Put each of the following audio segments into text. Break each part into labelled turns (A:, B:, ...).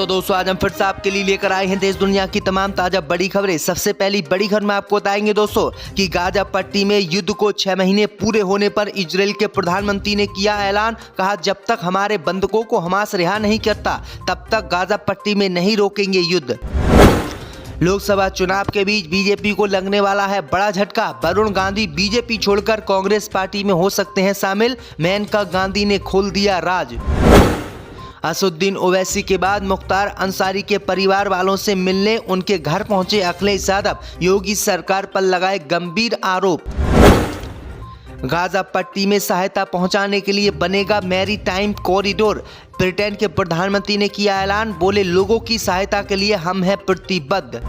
A: तो दोस्तों आज हम फिर से आपके लिए लेकर आए हैं देश दुनिया की तमाम ताजा बड़ी खबरें। सबसे पहली बड़ी खबर में आपको बताएंगे दोस्तों कि गाजा पट्टी में युद्ध को 6 महीने पूरे होने पर इजराइल के प्रधानमंत्री ने किया ऐलान। कहा, जब तक हमारे बंधकों को हमास रिहा नहीं करता तब तक गाजा पट्टी में नहीं रोकेंगे युद्ध। लोकसभा चुनाव के बीच बीजेपी को लगने वाला है बड़ा झटका। वरुण गांधी बीजेपी छोड़कर कांग्रेस पार्टी में हो सकते हैं शामिल। मेनका गांधी ने खोल दिया राज। असदुद्दीन ओवैसी के बाद मुख्तार अंसारी के परिवार वालों से मिलने उनके घर पहुंचे अखिलेश यादव। योगी सरकार पर लगाए गंभीर आरोप। गाजा पट्टी में सहायता पहुंचाने के लिए बनेगा मैरीटाइम कॉरिडोर। ब्रिटेन के प्रधानमंत्री ने किया ऐलान। बोले, लोगों की सहायता के लिए हम हैं प्रतिबद्ध।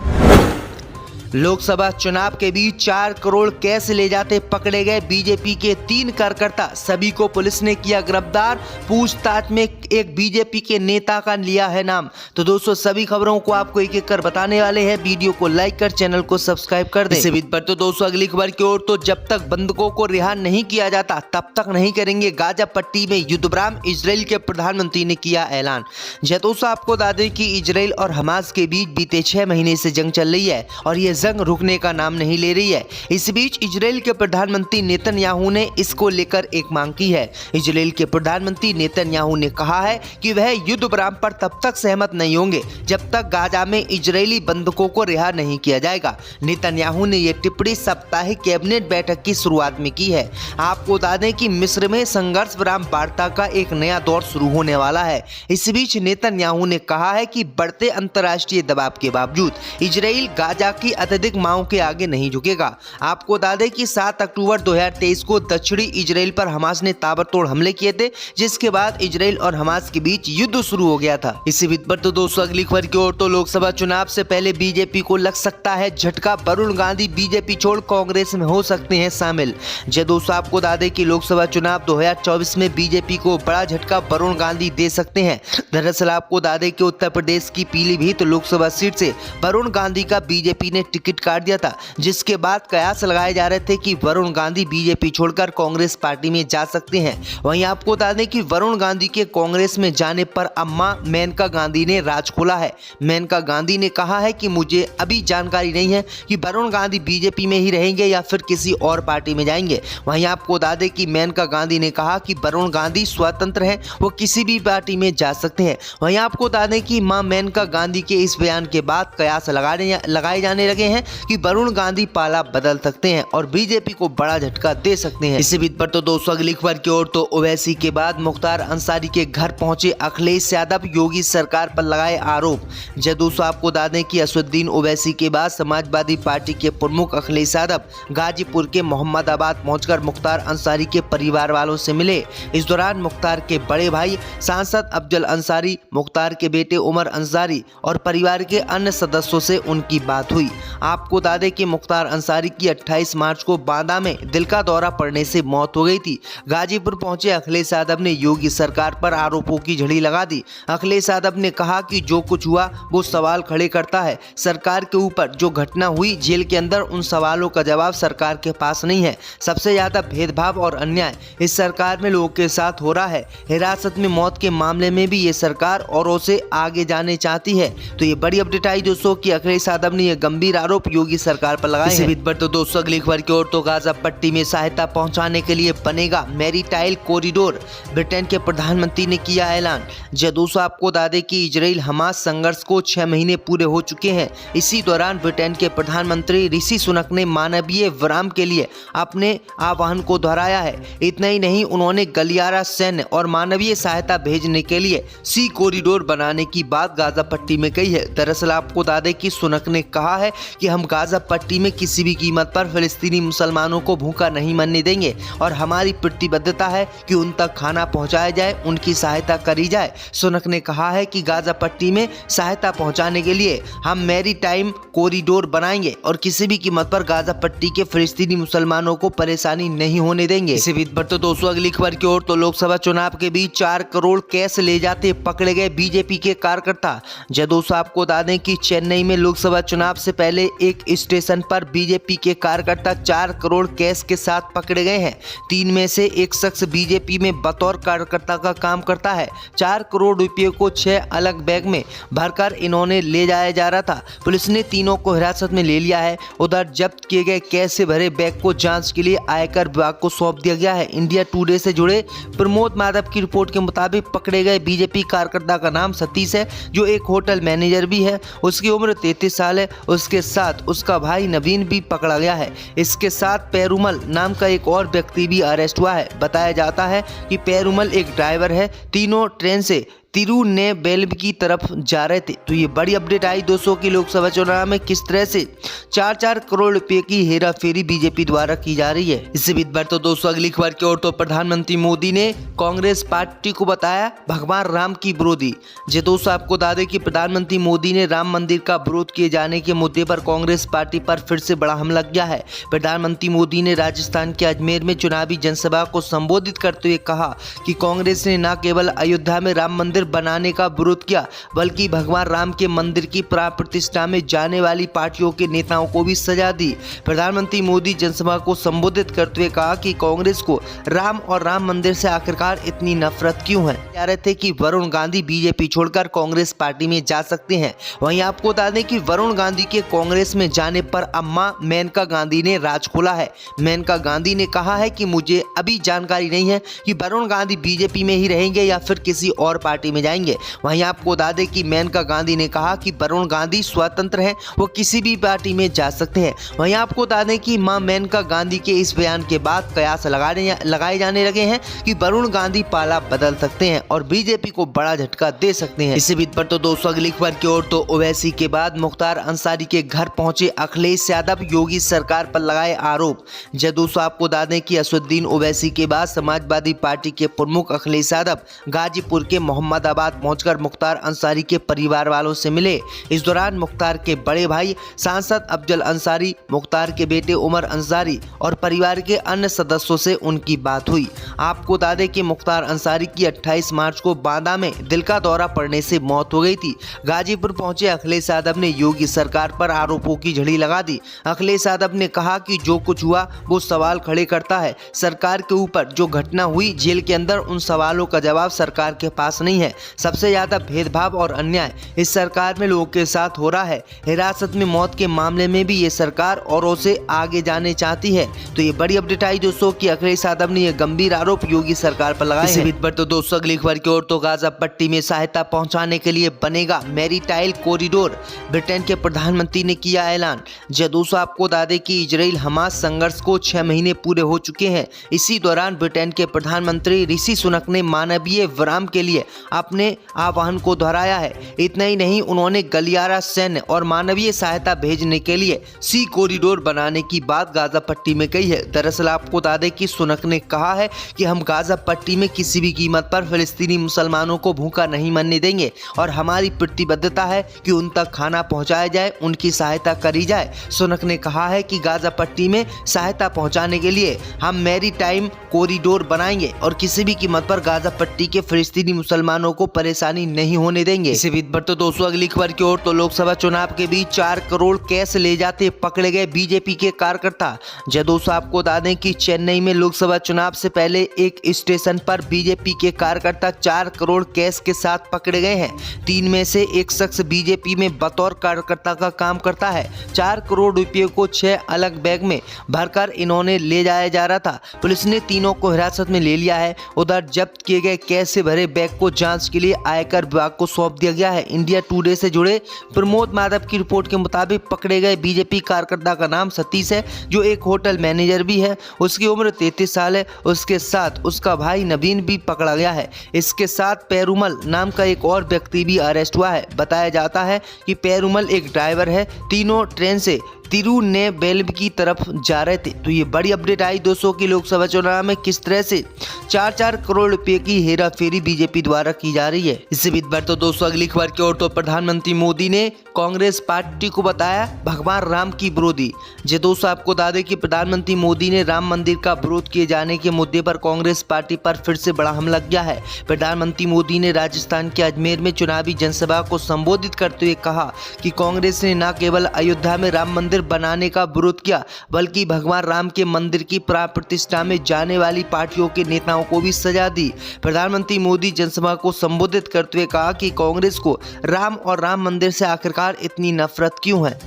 A: लोकसभा चुनाव के बीच 4 करोड़ कैश ले जाते पकड़े गए बीजेपी के 3 कार्यकर्ता। सभी को पुलिस ने किया गिरफ्तार। पूछताछ में एक बीजेपी के नेता का लिया है नाम। तो दोस्तों सभी खबरों को आपको एक एक कर बताने वाले हैं। वीडियो को लाइक कर चैनल को सब्सक्राइब कर दें। इससे पर तो दोस्तों अगली खबर की ओर। तो जब तक बंधकों को रिहा नहीं किया जाता तब तक नहीं करेंगे गाजा पट्टी में युद्ध विराम। इजराइल के प्रधानमंत्री ने किया ऐलान। दोस्तों आपको बता दें कि इजराइल और हमास के बीच बीते 6 महीने से जंग चल रही है और यह जंग रुकने का नाम नहीं ले रही है। इस बीच इजराइल के प्रधानमंत्री नेतन्याहू ने इसको लेकर एक मांग की है। इजराइल के प्रधानमंत्री नेतन्याहू ने कहा है कि वह युद्ध विराम पर तब तक सहमत नहीं होंगे जब तक गाजा में इजरायली बंधकों को रिहा नहीं किया जाएगा। नेतन्याहू ने यह टिप्पणी साप्ताहिक कैबिनेट बैठक की शुरुआत में की है। आपको बता दें कि मिस्र में संघर्ष विराम वार्ता का एक नया दौर शुरू होने वाला है। इस बीच नेतन्याहू ने कहा है कि बढ़ते अंतर्राष्ट्रीय दबाव के बावजूद इजराइल गाजा की अत्यधिक मांगों के आगे नहीं झुकेगा। आपको बता दें कि 7 अक्टूबर 2023 को दक्षिणी इजराइल पर हमास ने ताबड़तोड़ हमले किए थे, जिसके बाद इजराइल और हमास के बीच युद्ध शुरू हो गया था। इसी बीच पर तो दोस्तों अगली खबर की ओर। तो लोकसभा चुनाव से पहले बीजेपी को लग सकता है झटका। वरुण गांधी बीजेपी छोड़ कांग्रेस में हो सकते हैं शामिल। दोस्तों आपको बता दें कि लोकसभा चुनाव 2024 में बीजेपी को बड़ा झटका वरुण गांधी दे सकते हैं। दरअसल आपको बता दें कि उत्तर प्रदेश की पीलीभीत लोकसभा सीट से वरुण गांधी का बीजेपी ने टिकट काट दिया था, जिसके बाद कयास लगाए जा रहे थे कि वरुण गांधी बीजेपी छोड़कर कांग्रेस पार्टी में जा सकते हैं। वहीं आपको बता दें कि वरुण गांधी के कांग्रेस में जाने पर अम्मा मेनका गांधी ने राज खोला है। मेनका गांधी ने कहा है कि मुझे अभी जानकारी नहीं है कि वरुण गांधी बीजेपी में ही रहेंगे या फिर किसी और पार्टी में जाएंगे। वहीं आपको बता दें कि मेनका गांधी ने कहा कि वरुण गांधी स्वतंत्र हैं, वो किसी भी पार्टी में जा सकते हैं। वहीं आपको बता दें कि मां मेनका गांधी के इस बयान के बाद कयास लगाए जाने लगे हैं कि वरुण गांधी पाला बदल सकते हैं और बीजेपी को बड़ा झटका दे सकते हैं। इसी बीच पर तो दोस्तों अगली खबर की ओर। तो ओवैसी के बाद मुख्तार अंसारी के घर पहुंचे अखिलेश यादव। योगी सरकार पर लगाए आरोप। दोस्तों आपको बता दें कि असदुद्दीन ओवैसी के बाद समाजवादी पार्टी के प्रमुख अखिलेश यादव गाजीपुर के मोहम्मदाबाद पहुंचकर मुख्तार अंसारी के परिवार वालों से मिले। इस दौरान मुख्तार के बड़े भाई सांसद अफजल अंसारी, मुख्तार के बेटे उमर अंसारी और परिवार के अन्य सदस्यों से उनकी बात हुई। आपको बता दें कि मुख्तार अंसारी की 28 मार्च को बांदा में दिल का दौरा पड़ने से मौत हो गई थी। गाजीपुर पहुंचे अखिलेश यादव ने योगी सरकार पर आरोपों की झड़ी लगा दी। अखिलेश यादव ने कहा कि जो कुछ हुआ वो सवाल खड़े करता है सरकार के ऊपर। जो घटना हुई जेल के अंदर, उन सवालों का जवाब सरकार के पास नहीं है। सबसे ज्यादा भेदभाव और अन्याय इस सरकार में लोगों के साथ हो रहा है। हिरासत में मौत के मामले में भी ये सरकार औरों से आगे जाने चाहती है। तो ये बड़ी अपडेट आई दोस्तों कि अखिलेश यादव ने यह गंभीर आरोप योगी सरकार पर लगाए हैं। पर तो दोस्तों अगली खबर की ओर। तो गाजा पट्टी में सहायता पहुंचाने के लिए बनेगा मैरीटाइम कॉरिडोर। ब्रिटेन के प्रधानमंत्री ने किया ऐलान। दोस्तों आपको बता दें कि इजराइल हमास संघर्ष को 6 महीने पूरे हो चुके हैं। इसी दौरान ब्रिटेन के प्रधानमंत्री ऋषि सुनक ने मानवीय विराम के लिए अपने आह्वान को दोहराया है। इतना ही नहीं, उन्होंने गलियारा सैन्य और मानवीय सहायता भेजने के लिए सी कॉरिडोर बनाने की बात गाजा पट्टी में कही है। दरअसल आपको बता दें कि सुनक ने कहा है कि हम गाजा पट्टी में किसी भी कीमत पर फिलिस्तीनी मुसलमानों को भूखा नहीं मरने देंगे और हमारी प्रतिबद्धता है कि उन तक खाना पहुंचाया जाए, उनकी सहायता करी जाए। सुनक ने कहा है कि गाजा पट्टी में सहायता पहुंचाने के लिए हम मैरीटाइम कॉरिडोर बनाएंगे और किसी भी कीमत पर गाजा पट्टी के फिलिस्तीनी मुसलमानों को परेशानी नहीं होने देंगे। इसी बीच पर तो दोस्तों अगली खबर की ओर। तो लोकसभा चुनाव के बीच 4 करोड़ कैश ले जाते पकड़े गए बीजेपी के कार्यकर्ता। दोस्तों आपको बता दें कि चेन्नई में लोकसभा चुनाव से पहले पहले एक स्टेशन पर बीजेपी के कार्यकर्ता 4 करोड़ कैश के साथ पकड़े गए हैं। 3 में से एक शख्स बीजेपी में बतौर कार्यकर्ता का काम करता है। 4 करोड़ रुपये को 6 अलग बैग में भरकर इन्होंने ले जाया जा रहा था। पुलिस ने तीनों को हिरासत में ले लिया है। उधर जब्त किए गए कैश से भरे बैग को जांच के लिए आयकर विभाग को सौंप दिया गया है। इंडिया टुडे से जुड़े प्रमोद माधव की रिपोर्ट के मुताबिक पकड़े गए बीजेपी कार्यकर्ता का नाम सतीश है, जो एक होटल मैनेजर भी है। उसकी उम्र 33 साल है। उसके साथ उसका भाई नवीन भी पकड़ा गया है। इसके साथ पेरुमल नाम का एक और व्यक्ति भी अरेस्ट हुआ है। बताया जाता है कि पेरुमल एक ड्राइवर है। तीनों ट्रेन से तिरुनेलवेली की तरफ जा रहे थे। तो ये बड़ी अपडेट आई दोस्तों की लोकसभा चुनाव में किस तरह से 4-4 करोड़ रुपए की हेरा फेरी बीजेपी द्वारा की जा रही है। इससे भी बढ़ तो दोस्तों अगली खबर की ओर तो प्रधानमंत्री मोदी ने कांग्रेस पार्टी को बताया भगवान राम की विरोधी। जी दोस्तों आपको बता दें कि प्रधानमंत्री मोदी ने राम मंदिर का विरोध किए जाने के मुद्दे पर कांग्रेस पार्टी पर फिर से बड़ा हमला किया है। प्रधानमंत्री मोदी ने राजस्थान के अजमेर में चुनावी जनसभा को संबोधित करते हुए कहा कि कांग्रेस ने न केवल अयोध्या में राम मंदिर बनाने का विरोध किया, बल्कि भगवान राम के मंदिर की प्राण प्रतिष्ठा में जाने वाली पार्टियों के नेताओं को भी सजा दी। प्रधानमंत्री मोदी जनसभा को संबोधित करते हुए कहा कि कांग्रेस को राम और राम मंदिर से आखिरकार इतनी नफरत क्यों है। कह रहे थे कि वरुण गांधी बीजेपी छोड़कर कांग्रेस पार्टी में जा सकते हैं। वहीं आपको बता दें कि वरुण गांधी के कांग्रेस में जाने पर अम्मा मेनका गांधी ने राज खोला है। मेनका गांधी ने कहा है कि मुझे अभी जानकारी नहीं है कि वरुण गांधी बीजेपी में ही रहेंगे या फिर किसी और पार्टी में जाएंगे। वहीं आपको बता दें कि मेनका गांधी ने कहा कि वरुण गांधी स्वतंत्र हैं, वो किसी भी पार्टी में जा सकते हैं। वहीं आपको बता दें कि मां मेनका गांधी के इस बयान के बाद कयास लगाए जाने लगे हैं कि वरुण गांधी पाला बदल सकते हैं और बीजेपी को बड़ा झटका दे सकते हैं। इसी बीच पर तो दोस्तों अगली खबर की ओर तो ओवैसी के बाद मुख्तार अंसारी के घर पहुंचे अखिलेश यादव, योगी सरकार पर लगाए आरोप। जब दोस्तों आपको बता दें कि असदुद्दीन ओवैसी के बाद समाजवादी पार्टी के प्रमुख अखिलेश यादव गाजीपुर के मोहम्मदाबाद पहुंचकर मुख्तार अंसारी के परिवार वालों से मिले। इस दौरान मुख्तार के बड़े भाई सांसद अफजल अंसारी, मुख्तार के बेटे उमर अंसारी और परिवार के अन्य सदस्यों से उनकी बात हुई। आपको बता दें कि मुख्तार अंसारी की 28 मार्च को बांदा में दिल का दौरा पड़ने से मौत हो गई थी। गाजीपुर पहुंचे अखिलेश यादव ने योगी सरकार पर आरोपों की झड़ी लगा दी। अखिलेश यादव ने कहा कि जो कुछ हुआ वो सवाल खड़े करता है सरकार के ऊपर। जो घटना हुई जेल के अंदर, उन सवालों का जवाब सरकार के पास नहीं है। सबसे ज्यादा भेदभाव और अन्याय इस सरकार में लोगों के साथ हो रहा है। हिरासत में मौत के मामले में भी ये सरकार औरों से आगे जाने चाहती है। तो ये बड़ी अपडेट आई दोस्तों कि अखिलेश यादव ने ये गंभीर आरोप योगी सरकार पर लगाए हैं। पर तो दोस्तों अगली खबर की ओर तो गाजा पट्टी में सहायता पहुंचाने के लिए बनेगा मैरीटाइम कॉरिडोर। ब्रिटेन के प्रधानमंत्री ने किया ऐलान। दोस्तों आपको बता दें कि इजराइल हमास संघर्ष को 6 महीने पूरे हो चुके हैं। इसी दौरान ब्रिटेन के प्रधानमंत्री ऋषि सुनक ने मानवीय विराम के लिए अपने आह्वान को दोहराया है। इतना ही नहीं, उन्होंने गलियारा सैन्य और मानवीय सहायता भेजने के लिए सी कॉरिडोर बनाने की बात गाजा पट्टी में कही है। दरअसल आपको बता दें कि सुनक ने कहा है कि हम गाजा पट्टी में किसी भी कीमत पर फिलिस्तीनी मुसलमानों को भूखा नहीं मरने देंगे और हमारी प्रतिबद्धता है कि उन तक खाना पहुंचाया जाए, उनकी सहायता करी जाए। सुनक ने कहा है कि गाजा पट्टी में सहायता पहुंचाने के लिए हम मैरीटाइम कॉरिडोर बनाएंगे और किसी भी कीमत पर गाजा पट्टी के फिलिस्तीनी मुसलमानों को परेशानी नहीं होने देंगे। इसी बीच पर तो दोस्तों अगली खबर की ओर तो लोकसभा चुनाव के बीच 4 करोड़ कैश ले जाते पकड़े गए बीजेपी के कार्यकर्ता। दोस्तों आपको बता दें कि चेन्नई में लोकसभा चुनाव से पहले एक स्टेशन पर बीजेपी के कार्यकर्ता 4 करोड़ कैश के साथ पकड़े गए हैं। 3 में से एक शख्स बीजेपी में बतौर कार्यकर्ता का काम करता है। 4 करोड़ रुपये को 6 अलग बैग में भरकर इन्होंने ले जाया जा रहा था। पुलिस ने तीनों को हिरासत में ले लिया है। उधर जब्त किए गए कैश से भरे बैग को जांच के लिए आयकर विभाग को सौंप दिया गया है। इंडिया टुडे से जुड़े प्रमोद माधव की रिपोर्ट के मुताबिक पकड़े गए बीजेपी कार्यकर्ता का नाम सतीश है, जो एक होटल मैनेजर भी है। उसकी उम्र 33 साल है। उसके साथ उसका भाई नवीन भी पकड़ा गया है। इसके साथ पेरुमल नाम का एक और व्यक्ति भी अरेस्ट हुआ है। बताया जाता है कि पेरुमल एक ड्राइवर है। तीनों ट्रेन से तिरुनेलवेली की तरफ जा रहे थे। तो ये बड़ी अपडेट आई दोस्तों कि लोकसभा चुनाव में किस तरह से 4-4 करोड़ रुपए की हेरा फेरी बीजेपी द्वारा की जा रही है। इससे भी बढ़ तो दोस्तों अगली खबर की ओर तो प्रधानमंत्री मोदी ने कांग्रेस पार्टी को बताया भगवान राम की विरोधी। जी दोस्तों आपको बता दें कि प्रधानमंत्री मोदी ने राम मंदिर का विरोध किए जाने के मुद्दे पर कांग्रेस पार्टी पर फिर से बड़ा हमला किया है। प्रधानमंत्री मोदी ने राजस्थान के अजमेर में चुनावी जनसभा को संबोधित करते हुए कहा कि कांग्रेस ने न केवल अयोध्या में राम मंदिर बनाने का विरोध किया बल्कि भगवान राम के मंदिर की प्राण प्रतिष्ठा में जाने वाली पार्टियों के नेताओं को भी सजा दी। प्रधानमंत्री मोदी जनसभा को संबोधित करते हुए कहा कि कांग्रेस को राम और राम मंदिर से आखिरकार इतनी नफरत क्यों है।